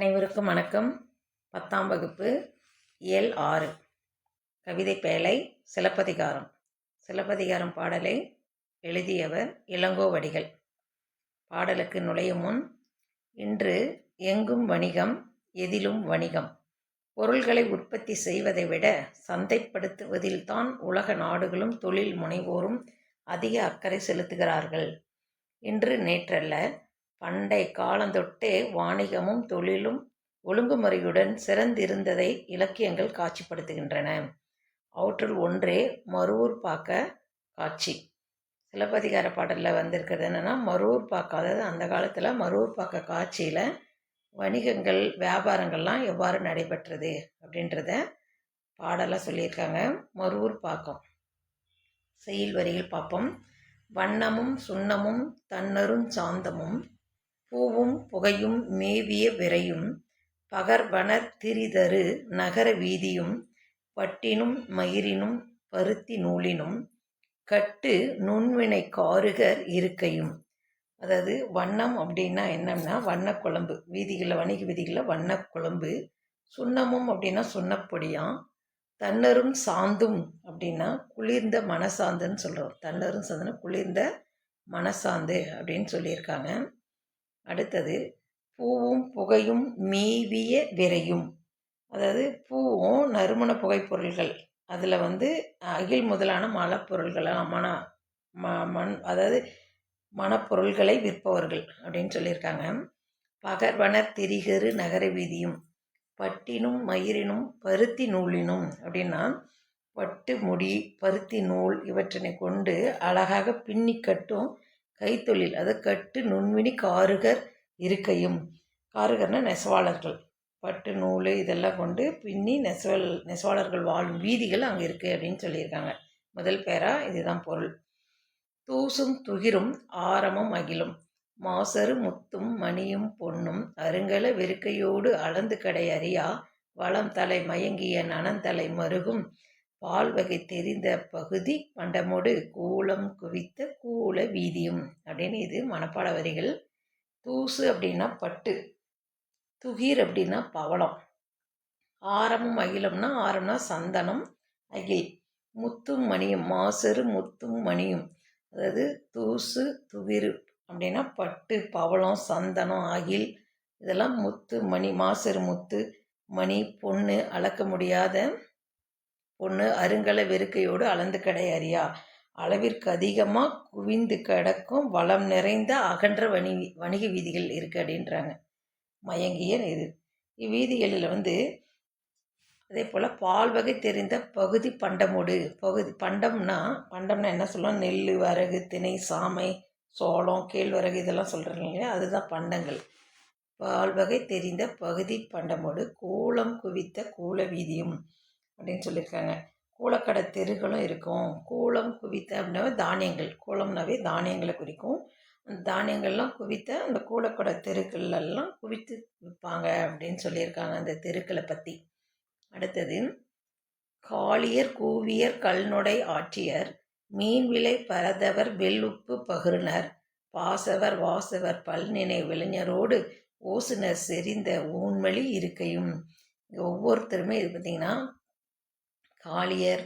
அனைவருக்கும் வணக்கம். 10ஆம் வகுப்பு இயல் 6 கவிதை பேழை சிலப்பதிகாரம். சிலப்பதிகாரம் பாடலை எழுதியவர் இளங்கோவடிகள். பாடலுக்கு நுழையும் முன், இன்று எங்கும் வணிகம், எதிலும் வணிகம். பொருள்களை உற்பத்தி செய்வதை விட சந்தைப்படுத்துவதில்தான் உலக நாடுகளும் தொழில் முனைவோரும் அதிக அக்கறை செலுத்துகிறார்கள். இன்று நேற்றல்ல, பண்டை காலந்தொட்டே வாணிகமும் தொழிலும் ஒழுங்குமுறையுடன் சிறந்திருந்ததை இலக்கியங்கள் காட்சிப்படுத்துகின்றன. அவற்றுள் ஒன்றே மருவூர் பாக்க காட்சி. சிலப்பதிகார பாடலில் வந்திருக்கிறது என்னென்னா, மருவூர் பாக்க, அதாவது அந்த காலத்தில் மருவூர் பாக்க காட்சியில் வணிகங்கள் வியாபாரங்கள்லாம் எவ்வாறு நடைபெற்றது அப்படின்றத பாடலாக சொல்லியிருக்காங்க. மருவூர் பாக்கம் செய்யுள் வரிகள் பார்ப்போம். வண்ணமும் சுண்ணமும் தன்னருஞ் சாந்தமும் பூவும் புகையும் மேவிய விரையும் பகர்வனர் திரிதரு நகர வீதியும் பட்டினும் மயிரினும் பருத்தி நூலினும் கட்டு நுண்வினை காருகர் இருக்கையும். அதாவது வண்ணம் அப்படின்னா என்னன்னா வண்ணக்குழம்பு, வீதிகளில் வணிக வீதிகளில் வண்ணக்குழம்பு. சுண்ணமும் அப்படின்னா சுண்ணப்பொடியாம். தன்னரும் சாந்தும் அப்படின்னா குளிர்ந்த மனசாந்துன்னு சொல்கிறோம். தன்னரும் சாந்துன்னா குளிர்ந்த மனசாந்து அப்படின்னு சொல்லியிருக்காங்க. அடுத்தது பூவும் புகையும் மேவிய விரையும். அதாவது பூவும் நறுமண புகைப்பொருள்கள், அதில் அகில் முதலான மலப்பொருள்களாக அதாவது மணப்பொருள்களை விற்பவர்கள் அப்படின்னு சொல்லியிருக்காங்க. பகர்வனர் திரிகரு நகர வீதியும் பட்டினும் மயிரினும் பருத்தி நூலினும் அப்படின்னா பட்டு முடி, பருத்தி நூல் இவற்றினை கொண்டு அழகாக பின்னி கட்டும் கைத்தொழில், அது கட்டு நுண்வினி காருகர் இருக்கையும். காருகர்னா நெசவாளர்கள். பட்டு நூல் இதெல்லாம் கொண்டு பின்னி நெசவாளர்கள் வாழும் வீதிகள் அங்கே இருக்குது அப்படின்னு சொல்லியிருக்காங்க. முதல் பேரா இதுதான் பொருள். தூசும் துகிரும் ஆரமும் அகிலும் மாசரு முத்தும் மணியும் பொன்னும் அருங்கல வெறுக்கையோடு அளந்து கடை அறியா வளம் தலை மயங்கிய நனந்தலை மருகும் பால்வகை தெரிந்த பகுதி பண்டமோடு கூலம் குவித்த கூல வீதியும் அப்படின்னு இது மனப்பாட வரிகள். தூசு அப்படின்னா பட்டு, துகிர் அப்படின்னா பவளம், ஆரமும் அகிலம்னா ஆரம்னா சந்தனம், அகில் முத்தும் மணியும் மாசரு முத்தும் மணியும். அதாவது தூசு துகிர் அப்படின்னா பட்டு, பவளம், சந்தனம், அகில் இதெல்லாம் முத்து மணி, மாசரு முத்து, மணி பொண்ணு, அளக்க முடியாத பொண்ணு, அருங்கல வெறுக்கையோடு அளந்து கடை அறியா அளவிற்கு அதிகமாக குவிந்து கிடக்கும் வளம் நிறைந்த அகன்ற வணிக வீதிகள் இருக்குது அப்படின்றாங்க. மயங்கிய இது இவ்வீதிகளில் அதே போல் பால்வகை தெரிந்த பகுதி பண்டமோடு. பண்டம்னா என்ன சொல்லலாம், நெல், வரகு, திணை, சாமை, சோளம், கேழ்வரகு இதெல்லாம் சொல்கிறாங்க இல்லையா, அதுதான் பண்டங்கள். பால்வகை தெரிந்த பகுதி பண்டமோடு கூலம் குவித்த கூல வீதியும் அப்படின்னு சொல்லியிருக்காங்க. கூலக்கடை தெருகளும் இருக்கும். கூலம் குவித்த அப்படின்னா தானியங்கள், கூலம்னாவே தானியங்களை குறிக்கும். அந்த தானியங்கள்லாம் குவித்த அந்த கூலக்கடை தெருக்கள்லாம் குவித்து விற்பாங்க அப்படின்னு சொல்லியிருக்காங்க அந்த தெருக்களை பற்றி. அடுத்தது, காளியர் கூவியர் கல்நொடை ஆட்சியர் மீன் விலை பரதவர் வெள்ளுப்பு பகிர்னர் பாசவர் வாசவர் பல்நினை விளைஞரோடு ஓசுனர் செறிந்த ஊன்மொழி இருக்கையும். ஒவ்வொருத்தருமே இது பார்த்திங்கன்னா காளியர்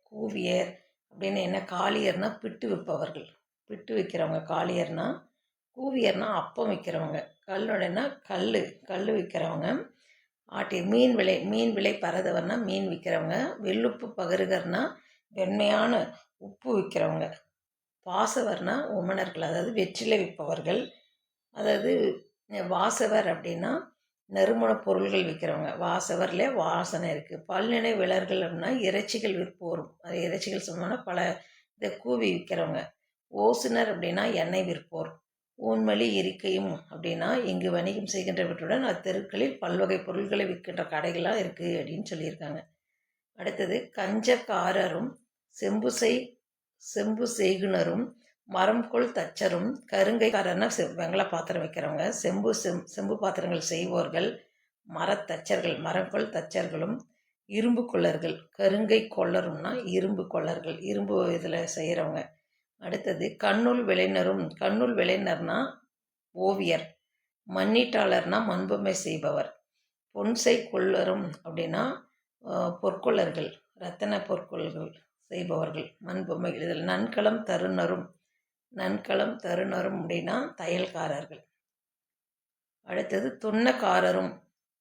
கூவியர் அப்படின்னு என்ன, காளியர்னா பிட்டு விற்பவர்கள், பிட்டு விற்கிறவங்க காளியர்னா. கூவியர்னா அப்பம் விற்கிறவங்க. கல்லுடைனா கல் விற்கிறவங்க. மீன் விலை பரதவர்னா மீன் விற்கிறவங்க. வெள்ளுப்பு பகருகர்னா வெண்மையான உப்பு விற்கிறவங்க. பாசவர்னா உமணர்கள், அதாவது வெற்றிலை விற்பவர்கள். அதாவது வாசவர் அப்படின்னா நறுமண பொருள்கள் விற்கிறவங்க. வாசவரில் வாசனை இருக்குது. பல்நினை விலர்கள் அப்படின்னா இறைச்சிகள் விற்போரும், அது இறைச்சிகள் சொன்னோன்னா பல இதை கூவி விற்கிறவங்க. ஓசுனர் அப்படின்னா எண்ணெய் விற்போர். ஊன்மொழி இருக்கையும் அப்படின்னா இங்கு வணிகம் செய்கின்றவற்றுடன் அத்தெருக்களில் பல்வகை பொருள்களை விற்கின்ற கடைகளாக இருக்குது அப்படின்னு சொல்லியிருக்காங்க. அடுத்தது, கஞ்சக்காரரும் செம்பு செய்குனரும் மரம்கொள் தச்சரும் கருங்கைக்காரர்னா வெங்கல பாத்திரம் வைக்கிறவங்க, செம்பு பாத்திரங்கள் செய்வோர்கள், மரத்தச்சர்கள் மரம்கொள் தச்சர்களும், இரும்பு கொள்ளர்கள் கருங்கை கொள்ளரும்னா இரும்பு கொள்ளர்கள், இரும்பு இதில் செய்கிறவங்க. அடுத்தது, கண்ணுள் விளைஞர்னா ஓவியர், மண்ணீட்டாளர்னா மண்பொம்மை செய்பவர். பொன்சை கொள்ளரும் அப்படின்னா பொற்கொள்ளர்கள், ரத்தன பொற்கொள்ளர்கள் செய்பவர்கள், மண்பொம்மைகள். இதில் நன்கலம் தருணரும் அப்படின்னா தையல்காரர்கள். அடுத்தது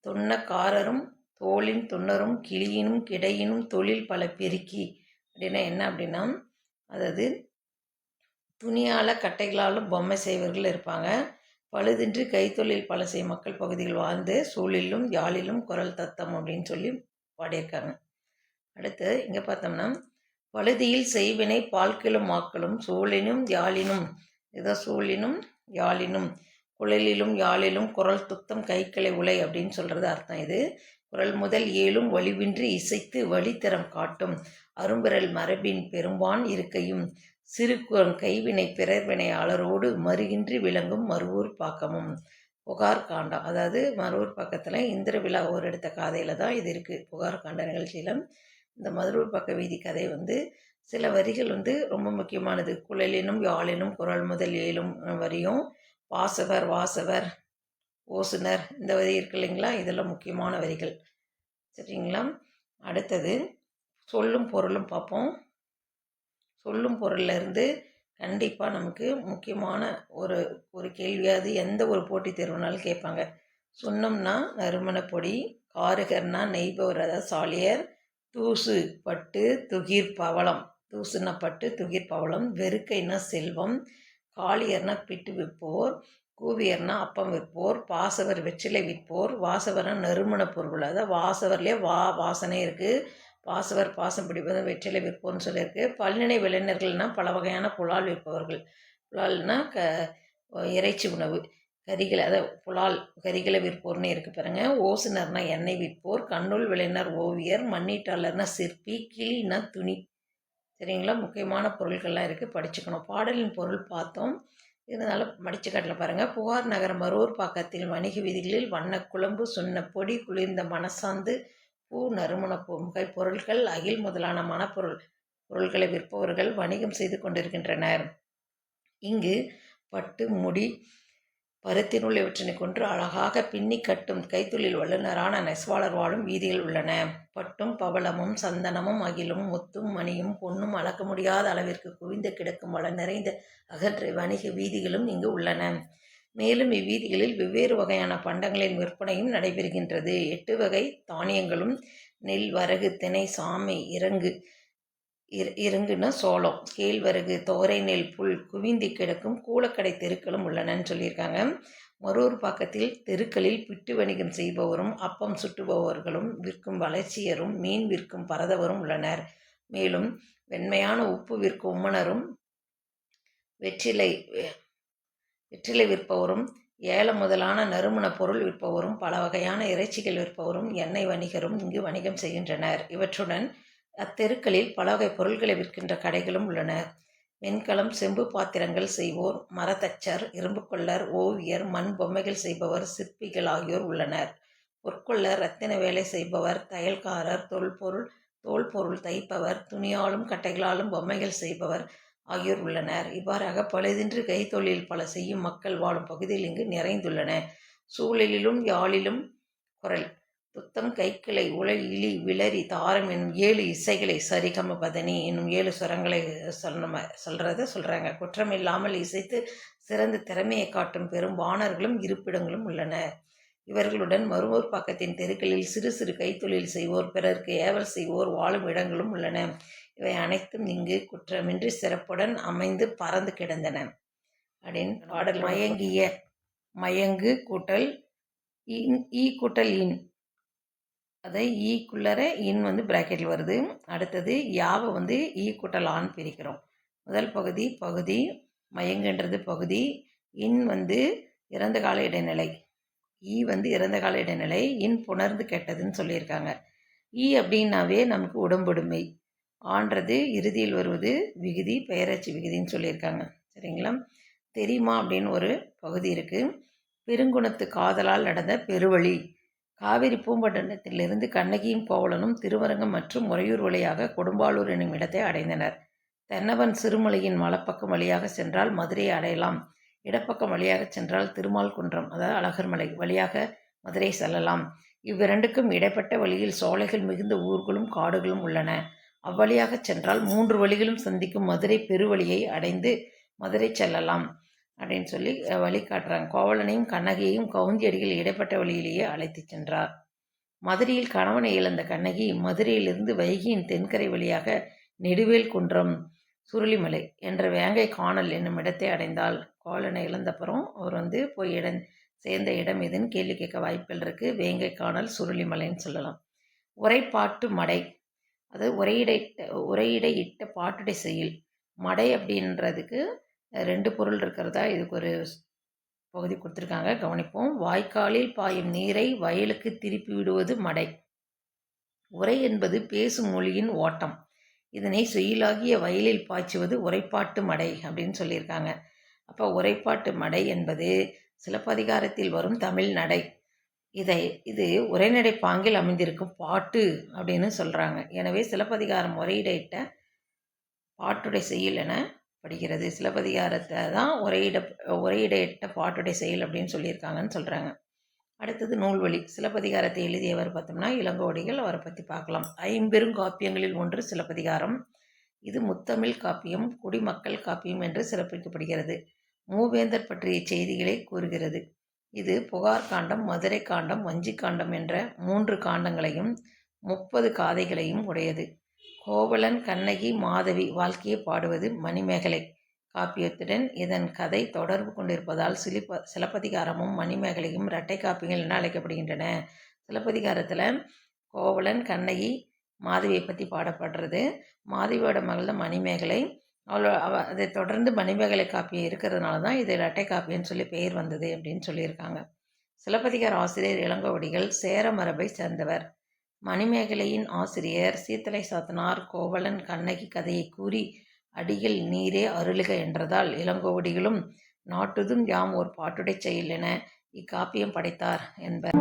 துன்னக்காரரும் தோளின் துன்னரும் கிளியினும் கிடையினும் தொழில் பல பெருக்கி அப்படின்னா என்ன அப்படின்னா, அதாவது துணியால் கட்டைகளாலும் பொம்மை செய்வர்கள் இருப்பாங்க. பழுதின்றி கைத்தொழில் பல செய்யும் மக்கள் பகுதியில் வாழ்ந்து சூழிலும் யாழிலும் குரல் தத்தம் அப்படின்னு சொல்லி பாடியிருக்காங்க. அடுத்து இங்கே பார்த்தோம்னா, பழுதியில் செய்வினை பால்கிலும் மாக்களும் சூழினும் யாழினும், ஏதோ சூழினும் யாழினும் குழலிலும் யாழிலும் குரல் துத்தம் கைக்கிளை உலை அப்படின்னு சொல்கிறது அர்த்தம். இது குரல் முதல் ஏழும் வலிவின்றி இசைத்து வழித்தரம் காட்டும் அரும்பிரல் மரபின் பெரும்பான் இருக்கையும் சிறு கைவினை பிறர்வினையாளரோடு மறுகின்றி விளங்கும் மருவூர் பாக்கமும். புகார் காண்டம், அதாவது மருவூர் பக்கத்தில் இந்திர விழா ஒரு எடுத்த கதையில் தான் இது இருக்குது. புகார் காண்ட நிகழ்ச்சியில் இந்த மருவூர் பக்க வீதி கதை சில வரிகள் ரொம்ப முக்கியமானது. குழலினும் யாழினும் குரல் முதல் ஏழும் வரியும், வாசவர் ஓசுனர் இந்த வரி இருக்கு இல்லைங்களா, இதெல்லாம் முக்கியமான வரிகள். சரிங்களா. அடுத்தது சொல்லும் பொருளும் பார்ப்போம். சொல்லும் பொருளிலிருந்து கண்டிப்பாக நமக்கு முக்கியமான ஒரு கேள்வியாவது எந்த ஒரு போட்டித் தேர்வுனாலும் கேட்பாங்க. சுண்ணம்னா நறுமணப்பொடி, காருகர்னா நெய்பவர் அதாவது சாலியர், தூசு பட்டு துகிர் பவளம், தூசுனா பட்டு துகிர் பவளம், வெறுக்கைனா செல்வம், காளியர்னா பிட்டு விற்போர், கூவியர்னா அப்பம் விற்போர், பாசவர் வெற்றிலை விற்போர், வாசவர்னா நறுமண பொருள், அதாவது வாசவர்லேயே வாசனை இருக்குது, பாசவர் பாசம் பிடிப்பது வெற்றிலை விற்போர்னு சொல்லியிருக்கு. பல்நிலை விளைஞர்கள்னால் பல வகையான புலால் விற்பவர்கள். புலால்னா இறைச்சி உணவு, கரிகளை அதாவது புலால் கரிகளை விற்போர்னு இருக்குது பாருங்க. ஓசுனர்னா எண்ணெய் விற்போர், கண்ணுள் விளைஞர் ஓவியர், மண்ணீட்டாளர்னா சிற்பி, கிளினா துணி. சரிங்களா. முக்கியமான பொருட்கள்லாம் இருக்குது, படிச்சுக்கணும். பாடலின் பொருள் பார்த்தோம், இருந்தாலும் மடிச்சு காட்டில் பாருங்கள். புகார் நகர மருவூர் பாக்கத்தில் வணிக வீதிகளில் வண்ணக்குழம்பு சுண்ண பொடி குளிர்ந்த மனசாந்து பூ நறுமண பொம்கை பொருட்கள் அகில் முதலான பொருட்களை விற்பவர்கள் வணிகம் செய்து கொண்டிருக்கின்றனர். இங்கு பட்டு முடி பருத்தினுள் இவற்றினை கொன்று அழகாக பின்னி கட்டும் கைத்தொழில் வல்லுநரான நெசவாளர் வாழும் வீதிகள் உள்ளன. பட்டும் பவளமும் சந்தனமும் அகிலும் முத்தும் மணியும் பொன்னும் அளக்க முடியாத அளவிற்கு குவிந்து கிடக்கும் வள நிறைந்த அகன்ற வணிக வீதிகளும் இங்கு உள்ளன. மேலும் இவ்வீதிகளில் வெவ்வேறு வகையான பண்டங்களின் விற்பனையும் நடைபெறுகின்றது. 8 வகை தானியங்களும் நெல், வரகு, திணை, சாமை, இறங்குன்னா சோளம், கேழ்வரகு, தோரை நெல், புல் குவிந்து கிடக்கும் கூலக்கடை தெருக்களும் உள்ளனன்னு சொல்லியிருக்காங்க. மருவூர் பாக்கத்தில் தெருக்களில் பிட்டு வணிகம் செய்பவரும் அப்பம் சுட்டுபவர்களும் விற்கும் வளர்ச்சியரும் மீன் விற்கும் பரதவரும் உள்ளனர். மேலும் வெண்மையான உப்பு விற்கும் உம்மனரும் வெற்றிலை விற்பவரும் ஏலம் முதலான நறுமண பொருள் விற்பவரும் பல வகையான இறைச்சிகள் விற்பவரும் எண்ணெய் வணிகரும் இங்கு வணிகம் செய்கின்றனர். இவற்றுடன் அத்தெருக்களில் பல வகை பொருட்களை விற்கின்ற கடைகளும் உள்ளன. வெண்கலம் செம்பு பாத்திரங்கள் செய்வோர், மரத்தச்சர், இரும்பு கொள்ளர், ஓவியர், மண் பொம்மைகள் செய்பவர், சிற்பிகள் ஆகியோர் உள்ளனர். பொற்கொள்ளர், ரத்தின வேலை செய்பவர், தையல்காரர், தோல் பொருள் தைப்பவர், துணியாலும் கட்டைகளாலும் பொம்மைகள் செய்பவர் ஆகியோர் உள்ளனர். இவ்வாறாக பழுதின்றி கைத்தொழில் பல செய்யும் மக்கள் வாழும் பகுதியில் இங்கு நிறைந்துள்ளன. சூழலிலும் யாழிலும் குரல் துத்தம் கைக்கிளை உலை இலி விளரி தாரம் என்னும் 7 இசைகளை சரிகம பதனி என்னும் 7 சுரங்களை சொல்கிறாங்க. குற்றமில்லாமல் இசைத்து சிறந்த திறமையை காட்டும் பெரும் பாணர்களும் இருப்பிடங்களும் உள்ளன. இவர்களுடன் மருவூர் பக்கத்தின் தெருக்களில் சிறு சிறு கைத்தொழில் செய்வோர், பிறருக்கு ஏவல் செய்வோர் வாழும் இடங்களும் உள்ளன. இவை அனைத்தும் இங்கு குற்றமின்றி சிறப்புடன் அமைந்து பறந்து கிடந்தன அப்படின்னு பாடல். மயங்கு கூட்டல் ஈ கூட்டல் இன், அதை ஈக்குள்ளர இன் பிராக்கெட்டில் வருது. அடுத்தது யாவை ஈ கூட்டல் ஆண் பிரிக்கிறோம். முதல் பகுதி மயங்குன்றது பகுதி, இன் இறந்த கால இடைநிலை, ஈ இறந்த கால இடைநிலை, இன் புணர்ந்து கெட்டதுன்னு சொல்லியிருக்காங்க. ஈ அப்படின்னாவே நமக்கு உடம்புடுமை, ஆன்றது இறுதியில் வருவது விகுதி, பெயரச்சு விகுதின்னு சொல்லியிருக்காங்க. சரிங்களா. தெரியுமா அப்படின்னு ஒரு பகுதி இருக்குது. பெருங்குணத்து காதலால் நடந்த பெருவழி. காவிரி பூம்பட்டினத்திலிருந்து கண்ணகியும் கோவலனும் திருவரங்கம் மற்றும் முறையூர் வழியாக கொடும்பாளூர் என்னும் இடத்தை அடைந்தனர். தென்னவன் சிறுமலையின் மலப்பக்கம் வழியாக சென்றால் மதுரையை அடையலாம். இடப்பக்கம் வழியாக சென்றால் திருமால் குன்றம், அதாவது அழகர் மலை வழியாக மதுரை செல்லலாம். இவ்விரண்டுக்கும் இடைப்பட்ட வழியில் சோலைகள் மிகுந்த ஊர்களும் காடுகளும் உள்ளன. அவ்வழியாக சென்றால் 3 வழிகளும் சந்திக்கும் மதுரை பெருவழியை அடைந்து மதுரை செல்லலாம் அப்படின்னு சொல்லி வழி காட்டுறாங்க. கோவலனையும் கண்ணகியையும் கவுந்தியடிகள் இடைப்பட்ட வழியிலேயே அழைத்து சென்றார். மதுரையில் கணவனை இழந்த கண்ணகி மதுரையிலிருந்து வைகையின் தென்கரை வழியாக நெடுவேல் குன்றம் சுருளிமலை என்ற வேங்கை காணல் என்னும் இடத்தை அடைந்தால். கோவலனை இழந்தப்புறம் அவர் போய் சேர்ந்த இடம் எதுன்னு கேள்வி கேட்க வாய்ப்புகள் இருக்குது. வேங்கை காணல் சுருளிமலைன்னு சொல்லலாம். உரைப்பாட்டு மடை, அது உரையிடையிட்ட பாட்டுடை செயல். மடை அப்படின்றதுக்கு 2 பொருள் இருக்கிறதா இதுக்கு ஒரு பகுதி கொடுத்துருக்காங்க, கவனிப்போம். வாய்க்காலில் பாயும் நீரை வயலுக்கு திருப்பி விடுவது மடை. உரை என்பது பேசும் மொழியின் ஓட்டம். இதனை செய்யுளாகிய வயலில் பாய்ச்சுவது உரைப்பாட்டு மடை அப்படின்னு சொல்லியிருக்காங்க. அப்போ உரைப்பாட்டு மடை என்பது சிலப்பதிகாரத்தில் வரும் தமிழ் நடை. இது உரைநடை பாங்கில் அமைந்திருக்கும் பாட்டு அப்படின்னு சொல்கிறாங்க. எனவே சிலப்பதிகாரம் உரையிடையிட்ட பாட்டுடை செயல் என படுகிறது. சிலப்பதிகாரத்தை தான் உரையிடையிட்ட பாட்டுடை செயல் அப்படின்னு சொல்லியிருக்காங்கன்னு சொல்கிறாங்க. அடுத்தது நூல்வழி. சிலப்பதிகாரத்தை எழுதியவர் பார்த்தோம்னா இளங்கோவடிகள். அவரை பற்றி பார்க்கலாம். 50 காப்பியங்களில் ஒன்று சிலப்பதிகாரம். இது முத்தமிழ் காப்பியம், குடிமக்கள் காப்பியம் என்று சிறப்பிக்கப்படுகிறது. மூவேந்தர் பற்றிய செய்திகளை கூறுகிறது. இது புகார் காண்டம், மதுரை காண்டம், வஞ்சி காண்டம் என்ற 3 காண்டங்களையும் 30 காதைகளையும் உடையது. கோவலன், கண்ணகி, மாதவி வாழ்க்கையை பாடுவது மணிமேகலை காப்பியத்துடன் இதன் கதை தொடர்பு கொண்டிருப்பதால் சிலப்பதிகாரமும் மணிமேகலையும் இரட்டை காப்பியங்கள் என அழைக்கப்படுகின்றன. சிலப்பதிகாரத்தில் கோவலன், கண்ணகி, மாதவியை பற்றி பாடப்படுறது. மாதவியோட மகள் தான் மணிமேகலை. அதை தொடர்ந்து மணிமேகலை காப்பியம் இருக்கிறதுனால தான் இது இரட்டை காப்பியம்னு சொல்லி பெயர் வந்தது அப்படின்னு சொல்லியிருக்காங்க. சிலப்பதிகார ஆசிரியர் இளங்கோவடிகள் சேர மரபை சேர்ந்தவர். மணிமேகலையின் ஆசிரியர் சீத்தலை சாத்தனார் கோவலன் கண்ணகி கதையை கூறி அடிகள் நீரே அருளுக என்றதால் இளங்கோவடிகளும் நாட்டுதும் யாம் ஒரு பாட்டுடை செயல் என இக்காப்பியம் படைத்தார் என்பர்.